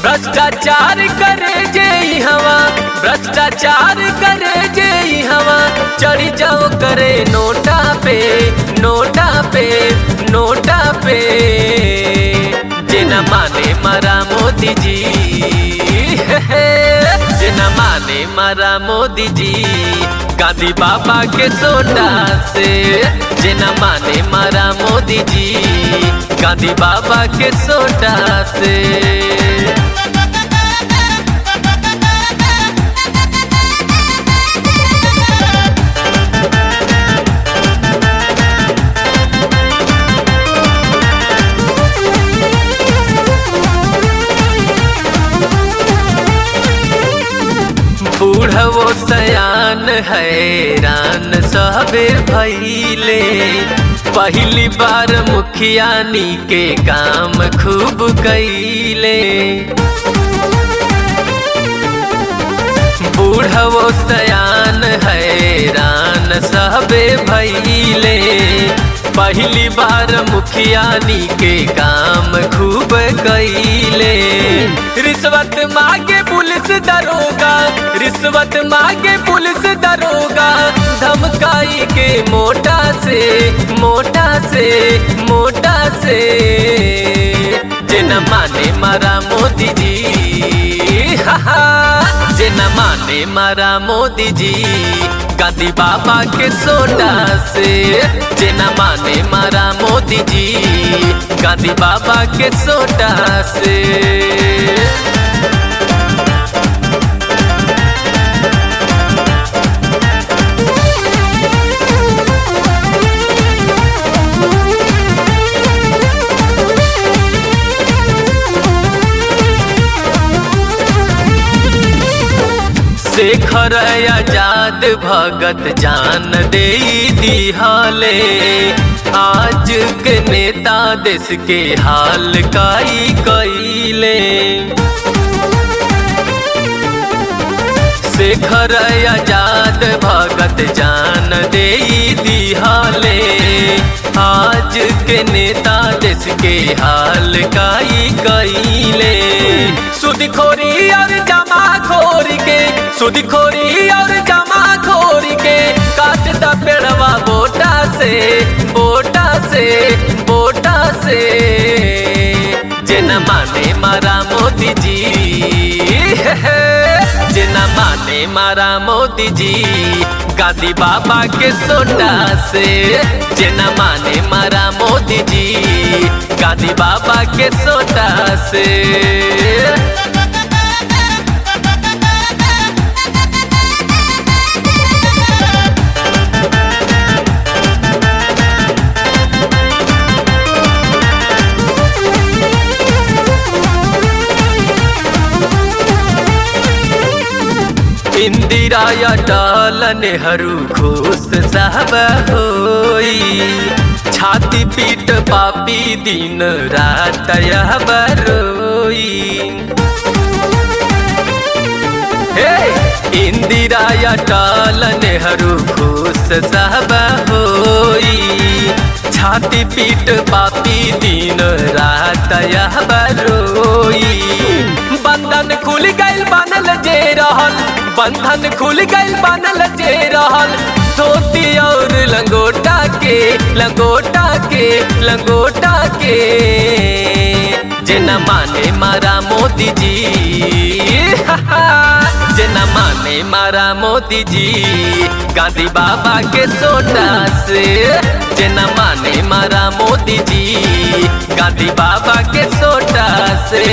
भ्रष्टाचार करे जे हवा, भ्रष्टाचार करे जे हवा, चढ़ी जाओ करे नोटा पे, नोटा पे, नोटा पे। जेना माने मारा मोदी जी, जेना माने मारा मोदी जी, गांधी बाबा के सोटा से। जेना माने मारा मोदी जी, गांधी बाबा के सोटा से। बूढ़वो सयान हैरान सबे भइले, पहली बार मुखियानी के काम खूब कइले। बूढ़वो सयान हैरान सबे भइले, पहली बार मुखियानी के काम खूब कइले। रिश्वत मांगे पुलिस दरोगा, रिश्वत मांगे पुलिस दरोगा, धमकाई के मोटा से, मोटा से, मोटा से। जेना माने मारा मोदी जी, जेना माने मारा मोदी जी, गांधी बाबा के सोटा से। जेना माने मारा मोदी जी, गांधी बाबा के सोटा से। शेखर आजाद भगत जान दे दिहाले, आज के नेता देश के हाल काई कइले। शेखर आजाद भगत जान दे दिहाले, आज के नेता देश के हाल काई कइले। सुदखोरी और जमाखोरी के, सुदखोरी और जमाखोरी के, काटता पेड़वा बोटा से, बोटा से, बोटा से। जेना माने मारा मोदी जी, जेना माने मारा मोदी जी, गांधी बाबा के सोटा से। जेना माने मारा मोदी जी, गांधी बाबा के सोटा से। इंदिरा अटल नेहरू खुश साहब होई, छाती पीट पापी दिन रात यह बरोई। इंदिरा अटल नेहरू खुश साहब होई, छाती पीट पापी दिन रात यह बरोई। बंधन खुल गइल बनल जे रहल, बंधन खुल गइल बनल जे रहल, धोती और लंगोटा के, लंगोटा के, लंगोटा के। जेना माने मारा मोदी जी, जेना माने मारा मोदी जी, गांधी बाबा के सोटा से। जेना माने मारा मोदी जी, गांधी बाबा के सोटा से।